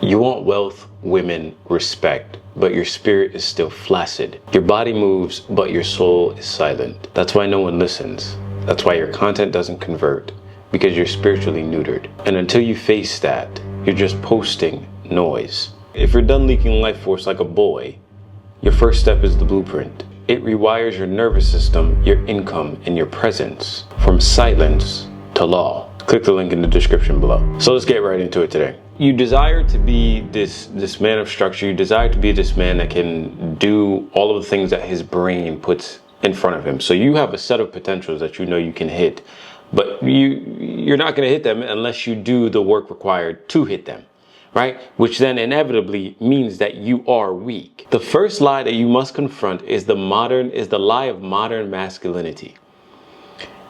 You want wealth, women, respect, but your spirit is still flaccid. Your body moves, but your soul is silent. That's why no one listens. That's why your content doesn't convert, because you're spiritually neutered. And until you face that, you're just posting noise. If you're done leaking life force like a boy, your first step is the blueprint. It rewires your nervous system, your income, and your presence from silence to law. Click the link in the description below. So let's get right into it today. You desire to be this man of structure. You desire to be this man that can do all of the things that his brain puts in front of him. So you have a set of potentials that you know you can hit, but you're not going to hit them unless you do the work required to hit them, right? Which then inevitably means that you are weak. The first lie that you must confront is the lie of modern masculinity.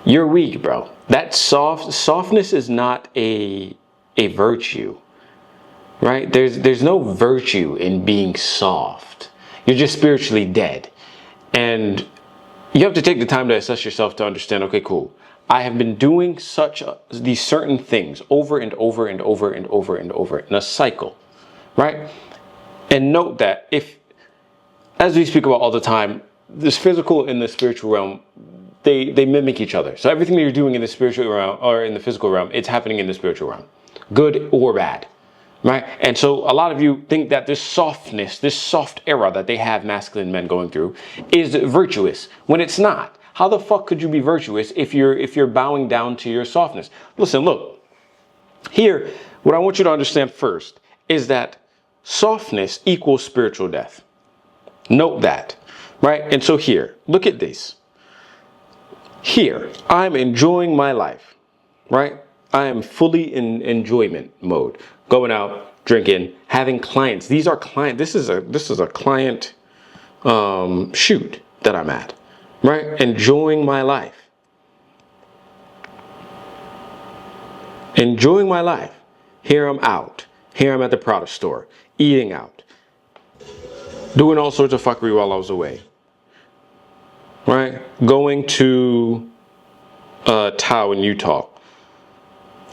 You're weak, bro. That softness is not a virtue. Right? There's no virtue in being soft. You're just spiritually dead. And you have to take the time to assess yourself to understand, okay, cool. I have been doing these certain things over and over and over and over and over in a cycle, right? And note that as we speak about all the time, this physical and the spiritual realm, they mimic each other. So everything that you're doing in the spiritual realm or in the physical realm, it's happening in the spiritual realm, good or bad. Right? And so a lot of you think that this softness, this soft era that they have masculine men going through is virtuous when it's not. How the fuck could you be virtuous if you're bowing down to your softness? Listen, look, here, what I want you to understand first is that softness equals spiritual death. Note that, right? And so here, look at this. Here, I'm enjoying my life, right? I am fully in enjoyment mode. Going out, drinking, having clients. These are clients. This is a client shoot that I'm at, right? Enjoying my life. Enjoying my life. Here I'm out. Here I'm at the product store, eating out, doing all sorts of fuckery while I was away, right? Going to Tahoe in Utah,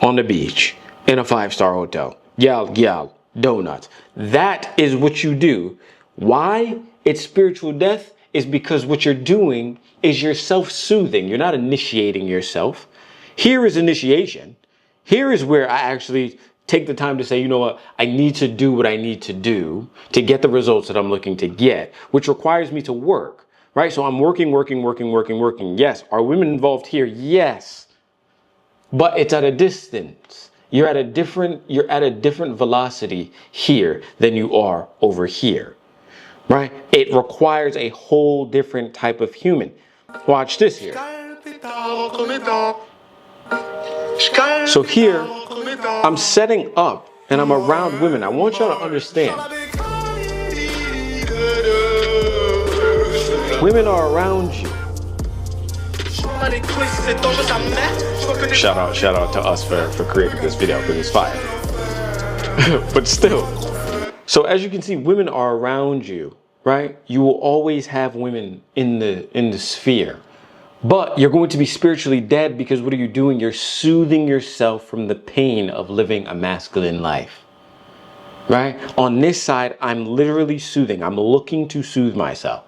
on the beach, in a 5-star hotel. Yal, donuts. That is what you do. Why it's spiritual death is because what you're doing is you're self-soothing. You're not initiating yourself. Here is initiation. Here is where I actually take the time to say, you know what, I need to do what I need to do to get the results that I'm looking to get, which requires me to work, right? So I'm working. Yes. Are women involved here? Yes. But it's at a distance. You're at a different velocity here than you are over here, right? It requires a whole different type of human. Watch this here. So here, I'm setting up and I'm around women. I want y'all to understand. Women are around you. Shout out to us for creating this video because it's fire. But still, so as you can see, women are around you, right? You will always have women in the sphere, but you're going to be spiritually dead because what are you doing? You're soothing yourself from the pain of living a masculine life, right? On this side, I'm literally soothing. I'm looking to soothe myself.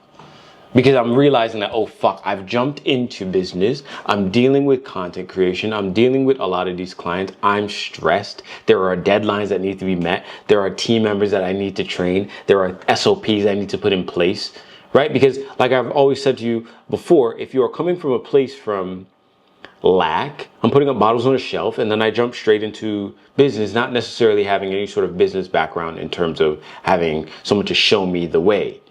Because I'm realizing that, oh fuck, I've jumped into business. I'm dealing with content creation. I'm dealing with a lot of these clients. I'm stressed. There are deadlines that need to be met. There are team members that I need to train. There are SOPs I need to put in place, right? Because like I've always said to you before, if you are coming from a place from lack, I'm putting up bottles on a shelf and then I jump straight into business, not necessarily having any sort of business background in terms of having someone to show me the way.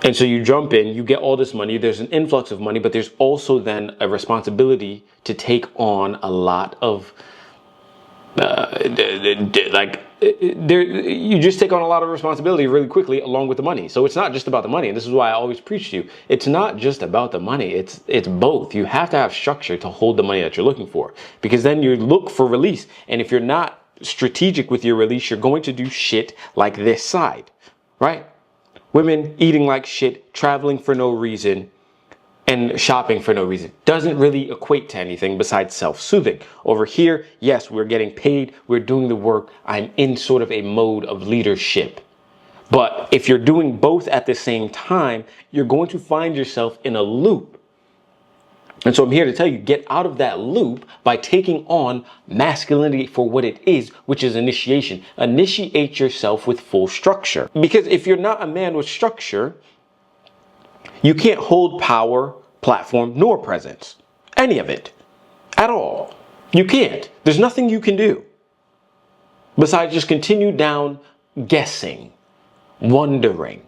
And so you jump in, you get all this money, there's an influx of money, but there's also then a responsibility to take on a lot of, you just take on a lot of responsibility really quickly along with the money. So it's not just about the money. And this is why I always preach to you. It's not just about the money. It's both. You have to have structure to hold the money that you're looking for, because then you look for release. And if you're not strategic with your release, you're going to do shit like this side, right? Women eating like shit, traveling for no reason, and shopping for no reason doesn't really equate to anything besides self-soothing. Over here, yes, we're getting paid, we're doing the work, I'm in sort of a mode of leadership. But if you're doing both at the same time, you're going to find yourself in a loop. And so I'm here to tell you, get out of that loop by taking on masculinity for what it is, which is initiation. Initiate yourself with full structure. Because if you're not a man with structure, you can't hold power, platform, nor presence. Any of it. At all. You can't. There's nothing you can do besides just continue down guessing, wondering.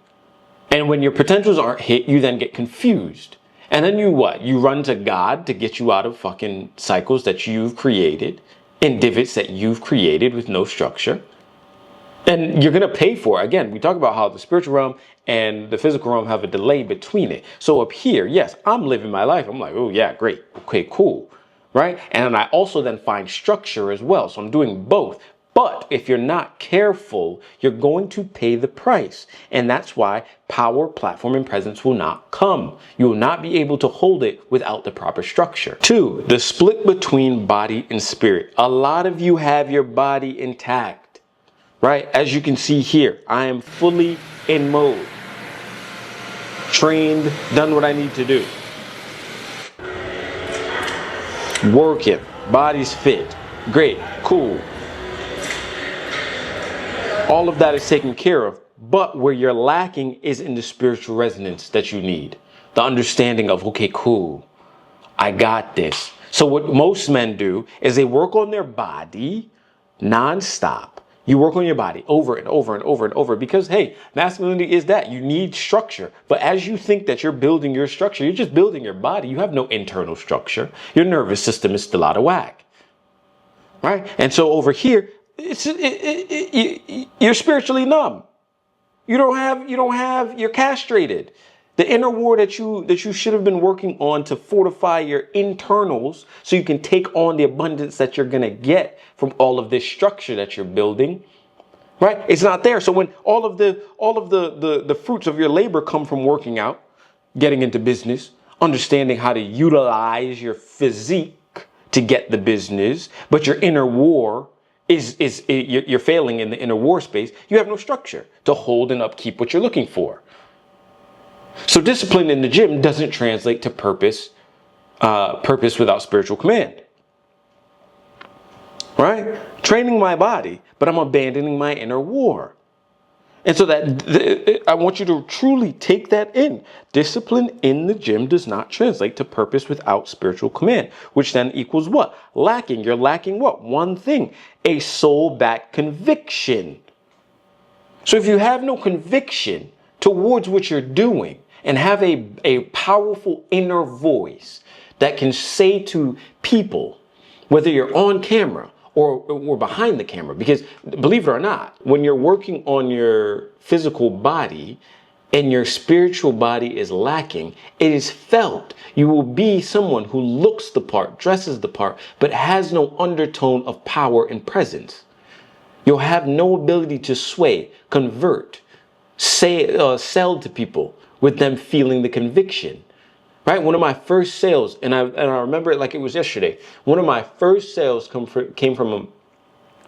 And when your potentials aren't hit, you then get confused. And then you what? You run to God to get you out of fucking cycles that you've created, and divots that you've created with no structure. And you're going to pay for it. Again, we talk about how the spiritual realm and the physical realm have a delay between it. So up here, yes, I'm living my life. I'm like, oh yeah, great. Okay, cool. Right? And I also then find structure as well. So I'm doing both. But if you're not careful, you're going to pay the price. And that's why power, platform, and presence will not come. You will not be able to hold it without the proper structure. 2, the split between body and spirit. A lot of you have your body intact. Right? As you can see here, I am fully in mode. Trained, done what I need to do. Working, body's fit. Great, cool. All of that is taken care of. But where you're lacking is in the spiritual resonance that you need. The understanding of, okay, cool, I got this. So what most men do is they work on their body nonstop. You work on your body over and over and over and over because, hey, masculinity is that. You need structure. But as you think that you're building your structure, you're just building your body. You have no internal structure. Your nervous system is still out of whack. Right? And so over here, you're spiritually numb. You're castrated. The inner war that you should have been working on to fortify your internals so you can take on the abundance that you're going to get from all of this structure that you're building, right? It's not there. So when all of the fruits of your labor come from working out, getting into business, understanding how to utilize your physique to get the business, but your inner war you're failing in the inner war space, you have no structure to hold and upkeep what you're looking for. So discipline in the gym doesn't translate to purpose without spiritual command. Right? Training my body, but I'm abandoning my inner war. And so I want you to truly take that in. Discipline in the gym does not translate to purpose without spiritual command, which then equals what? Lacking. You're lacking what? One thing, a soul-backed conviction. So if you have no conviction towards what you're doing, and have a powerful inner voice that can say to people, whether you're on camera or behind the camera, because believe it or not, when you're working on your physical body and your spiritual body is lacking, it is felt. You will be someone who looks the part, dresses the part, but has no undertone of power and presence. You'll have no ability to sway, convert, sell to people with them feeling the conviction, right? One of my first sales, and I remember it like it was yesterday. One of my first sales came from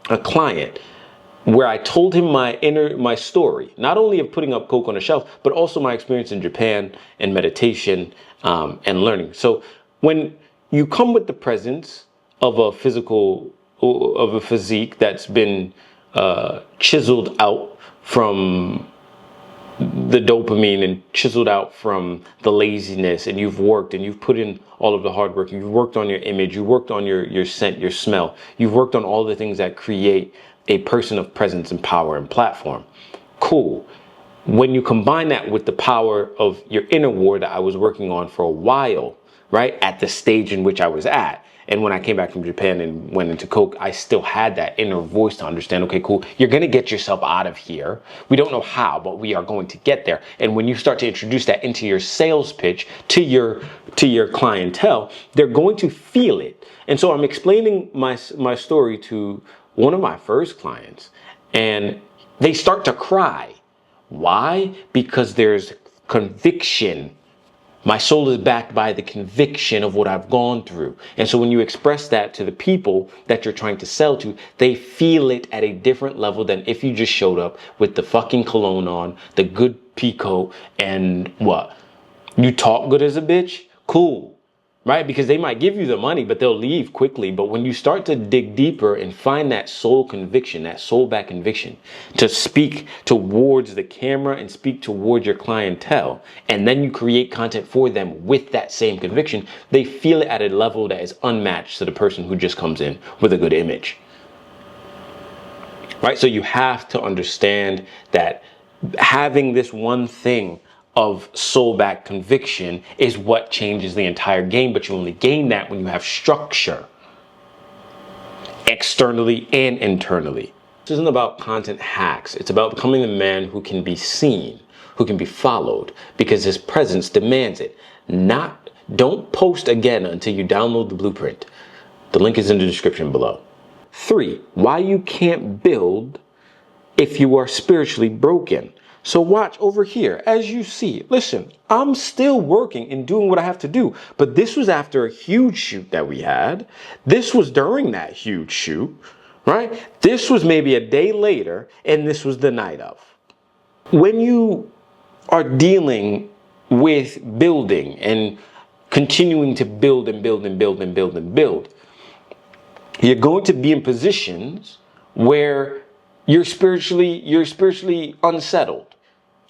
a client where I told him my story, not only of putting up Coke on a shelf, but also my experience in Japan and meditation and learning. So when you come with the presence of a physique that's been chiseled out from the dopamine and chiseled out from the laziness, and you've worked and you've put in all of the hard work, you've worked on your image, you worked on your scent, your smell, you've worked on all the things that create a person of presence and power and platform. Cool. When you combine that with the power of your inner war that I was working on for a while, right, at the stage in which I was at, and when I came back from Japan and went into Coke, I still had that inner voice to understand, okay, cool, you're going to get yourself out of here. We don't know how, but we are going to get there. And when you start to introduce that into your sales pitch to your clientele, they're going to feel it. And so I'm explaining my story to one of my first clients, and they start to cry. Why? Because there's conviction My soul is backed by the conviction of what I've gone through. And so when you express that to the people that you're trying to sell to, they feel it at a different level than if you just showed up with the fucking cologne on, the good peacoat, and what? You talk good as a bitch? Cool. Right? Because they might give you the money, but they'll leave quickly. But when you start to dig deeper and find that soul conviction, that soul back conviction, to speak towards the camera and speak towards your clientele, and then you create content for them with that same conviction, they feel it at a level that is unmatched to the person who just comes in with a good image. Right? So you have to understand that having this one thing of soul back conviction is what changes the entire game, but you only gain that when you have structure externally and internally. This isn't about content hacks. It's about becoming a man who can be seen, who can be followed, because his presence demands it. Don't post again until you download the blueprint. The link is in the description below. 3, why you can't build if you are spiritually broken. So watch over here, as you see, listen, I'm still working and doing what I have to do, but this was after a huge shoot that we had. This was during that huge shoot, right? This was maybe a day later, and this was the night of. When you are dealing with building and continuing to build and build and build and build and build, you're going to be in positions where you're spiritually unsettled.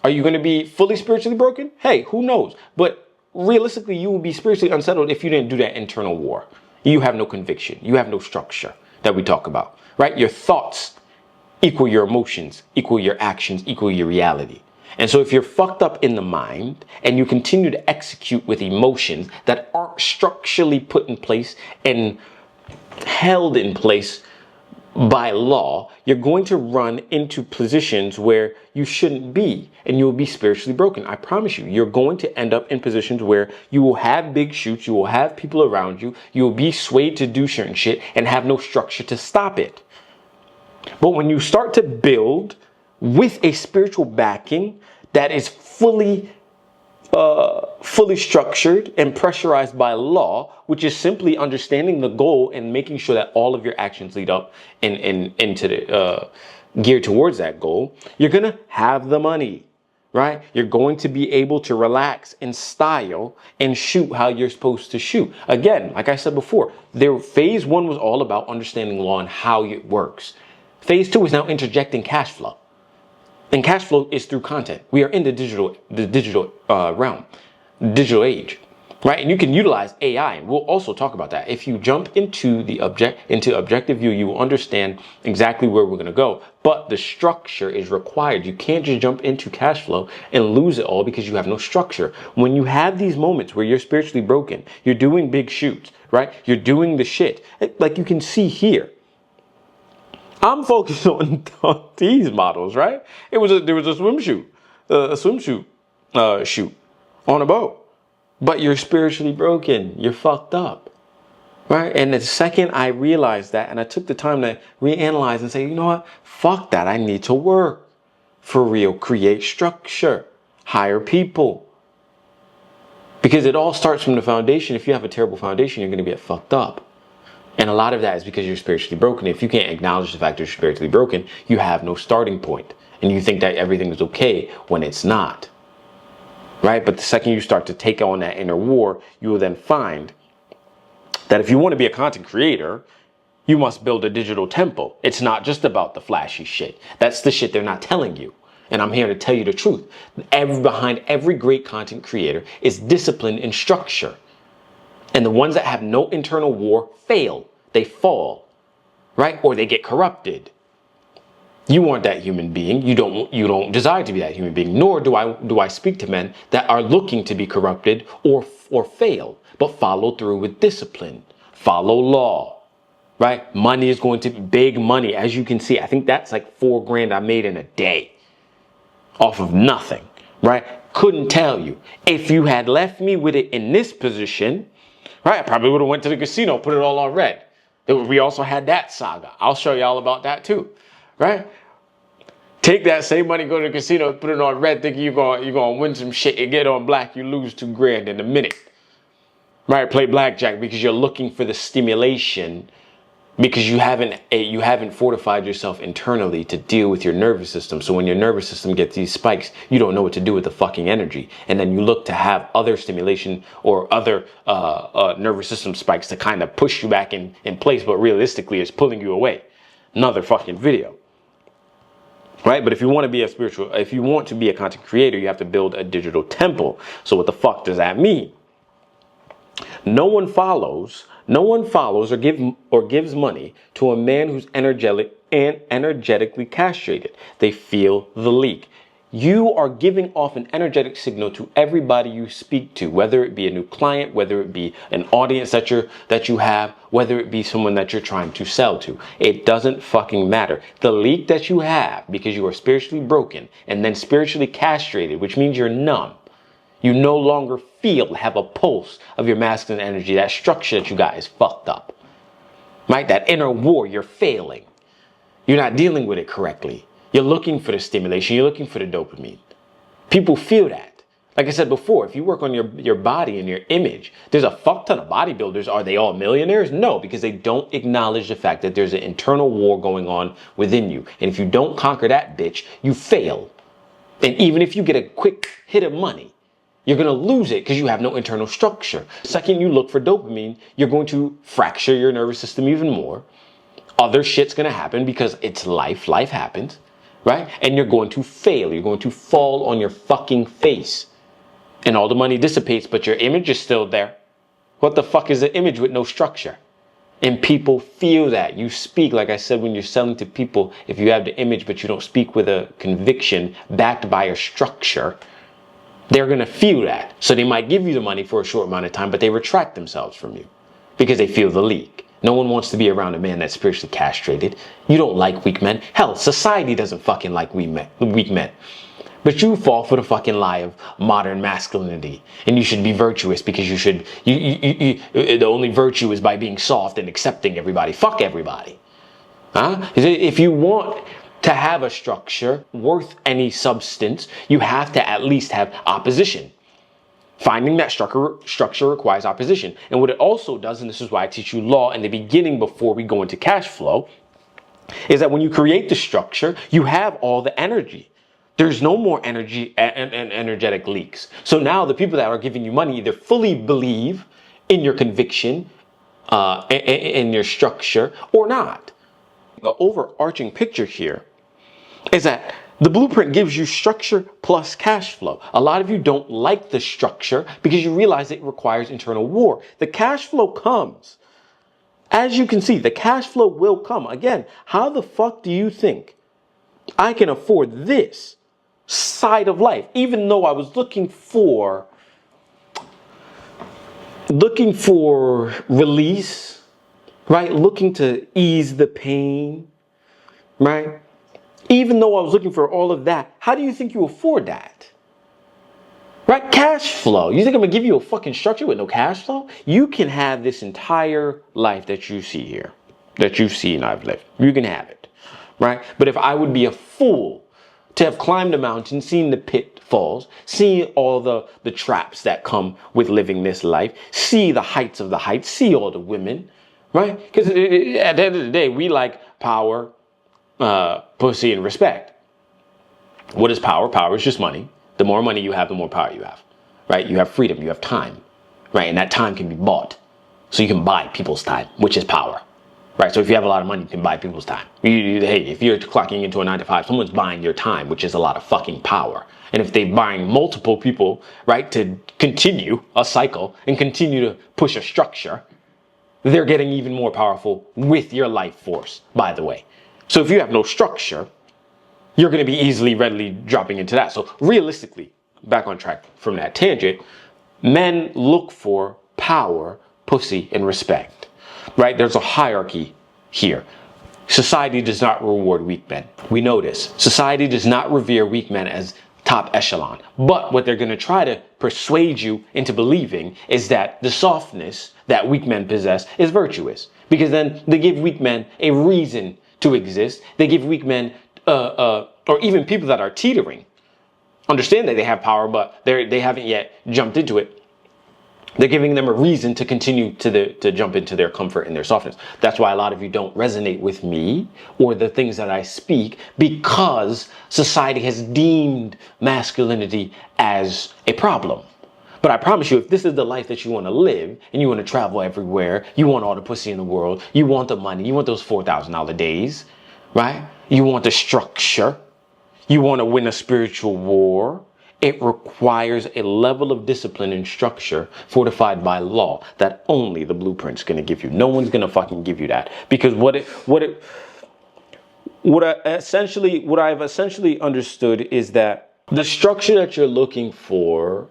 Are you going to be fully spiritually broken? Hey, who knows? But realistically, you will be spiritually unsettled if you didn't do that internal war. You have no conviction. You have no structure that we talk about, right? Your thoughts equal your emotions, equal your actions, equal your reality. And so if you're fucked up in the mind and you continue to execute with emotions that aren't structurally put in place and held in place by law, you're going to run into positions where you shouldn't be, and you'll be spiritually broken. I promise you, you're going to end up in positions where you will have big shoots, you will have people around you, you will be swayed to do certain shit and have no structure to stop it. But when you start to build with a spiritual backing that is fully structured and pressurized by law, which is simply understanding the goal and making sure that all of your actions lead up and into the geared towards that goal, you're gonna have the money, right? You're going to be able to relax in style and shoot how you're supposed to shoot. Again, like I said before, phase 1 was all about understanding law and how it works. Phase 2 is now interjecting cash flow. And cash flow is through content. We are in the digital realm, digital age, right? And you can utilize AI, and we'll also talk about that. If you jump into objective view, you will understand exactly where we're going to go. But the structure is required. You can't just jump into cash flow and lose it all because you have no structure. When you have these moments where you're spiritually broken, you're doing big shoots, right? You're doing the shit like you can see here. I'm focused on these models, right? There was a swimsuit shoot on a boat, but you're spiritually broken. You're fucked up, right? And the second I realized that, and I took the time to reanalyze and say, you know what? Fuck that. I need to work for real, create structure, hire people, because it all starts from the foundation. If you have a terrible foundation, you're going to get fucked up. And a lot of that is because you're spiritually broken. If you can't acknowledge the fact that you're spiritually broken, you have no starting point. And you think that everything is okay when it's not. Right? But the second you start to take on that inner war, you will then find that if you want to be a content creator, you must build a digital temple. It's not just about the flashy shit. That's the shit they're not telling you. And I'm here to tell you the truth. Behind every great content creator is discipline and structure. And the ones that have no internal war fail. They fall, right? Or they get corrupted. You aren't that human being. You don't desire to be that human being. Nor do I speak to men that are looking to be corrupted or fail, but follow through with discipline. Follow law, right? Money is going to be big money. As you can see, I think that's like $4,000 I made in a day off of nothing, right? Couldn't tell you. If you had left me with it in this position, right, I probably would have went to the casino, put it all on red. We also had that saga. I'll show y'all about that too, right? Take that same money, go to the casino, put it on red, thinking you're gonna win some shit. You get on black, you lose $2,000 in a minute. Right? Play blackjack because you're looking for the stimulation, because you haven't fortified yourself internally to deal with your nervous system. So when your nervous system gets these spikes, you don't know what to do with the fucking energy, and then you look to have other stimulation or other nervous system spikes to kind of push you back in place, but realistically, it's pulling you away. Another fucking video. Right? But if you want to be a content creator, you have to build a digital temple. So what the fuck does that mean? No one follows or gives money to a man who's energetically castrated. They feel the leak. You are giving off an energetic signal to everybody you speak to, whether it be a new client, whether it be an audience that you have, whether it be someone that you're trying to sell to. It doesn't fucking matter. The leak that you have because you are spiritually broken and then spiritually castrated, which means you're numb. You no longer have a pulse of your masculine energy. That structure that you got is fucked up. Right? That inner war, you're failing. You're not dealing with it correctly. You're looking for the stimulation. You're looking for the dopamine. People feel that. Like I said before, if you work on your body and your image, there's a fuck ton of bodybuilders. Are they all millionaires? No, because they don't acknowledge the fact that there's an internal war going on within you. And if you don't conquer that bitch, you fail. And even if you get a quick hit of money, you're going to lose it because you have no internal structure. Second, you look for dopamine, you're going to fracture your nervous system even more. Other shit's going to happen because it's life. Life happens. Right? And you're going to fail. You're going to fall on your fucking face. And all the money dissipates, but your image is still there. What the fuck is an image with no structure? And people feel that. You speak, like I said, when you're selling to people, if you have the image, but you don't speak with a conviction backed by a structure, they're going to feel that. So they might give you the money for a short amount of time, but they retract themselves from you because they feel the leak. No one wants to be around a man that's spiritually castrated. You don't like weak men. Hell, society doesn't fucking like weak men. But you fall for the fucking lie of modern masculinity. And you should be virtuous because the only virtue is by being soft and accepting everybody. Fuck everybody. Huh? If you want to have a structure worth any substance, you have to at least have opposition. Finding that structure requires opposition. And what it also does, and this is why I teach you law in the beginning before we go into cash flow, is that when you create the structure, you have all the energy. There's no more energy and energetic leaks. So now the people that are giving you money either fully believe in your conviction, in your structure, or not. The overarching picture here is that the blueprint gives you structure plus cash flow. A lot of you don't like the structure because you realize it requires internal war. The cash flow comes. As you can see, the cash flow will come. Again, how the fuck do you think I can afford this side of life? Even though I was looking for release, right? Looking to ease the pain, right? Even though I was looking for all of that, how do you think you afford that? Right? Cash flow. You think I'm going to give you a fucking structure with no cash flow? You can have this entire life that you see here, that you've seen I've lived. You can have it. Right? But if I would be a fool to have climbed a mountain, seen the pitfalls, seen all the traps that come with living this life, see the heights of the heights, see all the women, right? Because at the end of the day, we like power, pussy, and respect. What is power? Power is just money. The more money you have, the more power you have, right? You have freedom, you have time, right? And that time can be bought. So you can buy people's time, which is power, right? So if you have a lot of money, you can buy people's time. Hey, if you're clocking into a 9-to-5, someone's buying your time, which is a lot of fucking power. And if they're buying multiple people, right, to continue a cycle and continue to push a structure, they're getting even more powerful with your life force, by the way. So if you have no structure, you're going to be readily dropping into that. So realistically, back on track from that tangent, men look for power, pussy, and respect, right? There's a hierarchy here. Society does not reward weak men. We know this. Society does not revere weak men as top echelon. But what they're going to try to persuade you into believing is that the softness that weak men possess is virtuous. Because then they give weak men a reason to exist. They give weak men a or even people that are teetering, understand that they have power, but they haven't yet jumped into it. They're giving them a reason to continue to jump into their comfort and their softness. That's why a lot of you don't resonate with me or the things that I speak, because society has deemed masculinity as a problem. But I promise you, if this is the life that you want to live and you want to travel everywhere, you want all the pussy in the world, you want the money, you want those $4,000 days, right? You want the structure, you want to win a spiritual war. It requires a level of discipline and structure fortified by law that only the blueprint's going to give you. No one's going to fucking give you that, because what I've essentially understood is that the structure that you're looking for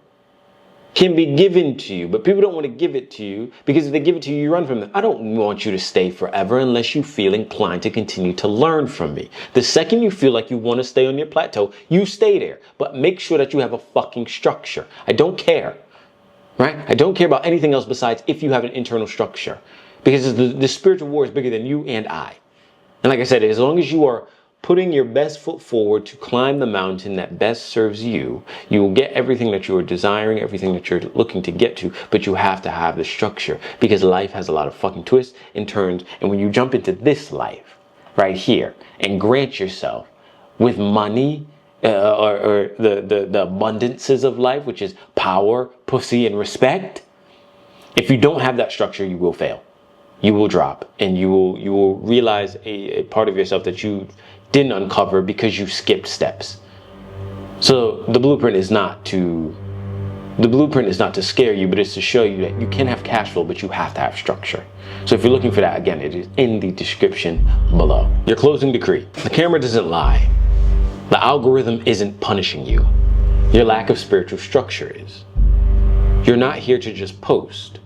can be given to you, but people don't want to give it to you, because if they give it to you, you run from them. I don't want you to stay forever unless you feel inclined to continue to learn from me. The second you feel like you want to stay on your plateau, you stay there, but make sure that you have a fucking structure. I don't care, right? I don't care about anything else besides if you have an internal structure, because the spiritual war is bigger than you and I. And like I said, as long as you are putting your best foot forward to climb the mountain that best serves you, you will get everything that you are desiring, everything that you're looking to get to, but you have to have the structure, because life has a lot of fucking twists and turns. And when you jump into this life right here and grant yourself with money, or the abundances of life, which is power, pussy, and respect, if you don't have that structure, you will fail. You will drop, and you will realize a part of yourself that you didn't uncover because you skipped steps. So the blueprint is not to scare you, but it's to show you that you can have cash flow, but you have to have structure. So if you're looking for that, again, it is in the description below. Your closing decree. The camera doesn't lie. The algorithm isn't punishing you. Your lack of spiritual structure is. You're not here to just post.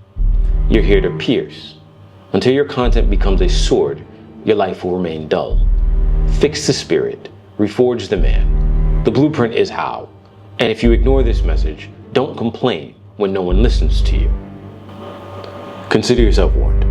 You're here to pierce. Until your content becomes a sword, your life will remain dull. Fix the spirit, reforge the man. The blueprint is how. And if you ignore this message, don't complain when no one listens to you. Consider yourself warned.